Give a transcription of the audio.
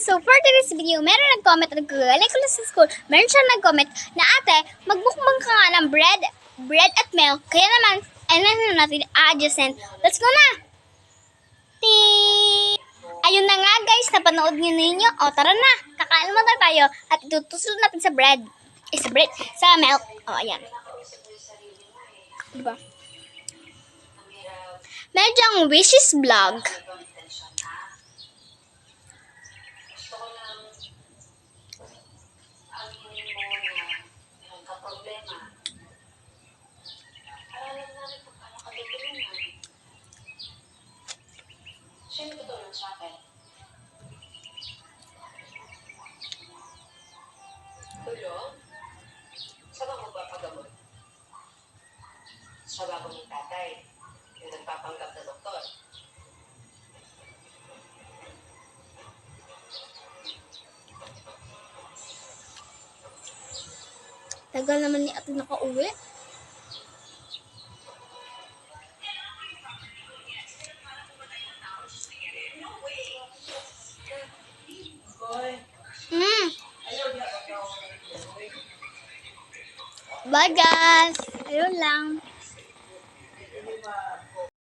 So, for today's video, meron nag-comment, nagkagaling ko lang sa school, meron siya nag-comment na ate, magbukbang ka nga ng bread at milk, kaya naman, natin adjacent. Let's go na! Ayun na nga guys, napanood nyo ninyo. O, tara na, kakain mo na tayo at itutusok natin sa bread. Sa milk. O, ayan. Diba? Medyo ang wishes vlog. Sino tutulong sa akin? Tulong? Saan ang magpapagamot? Sa bago ng tatay, yung nagpapanggap na doktor. Tagal naman ni ate nakauwi. Bye guys! Ayun lang.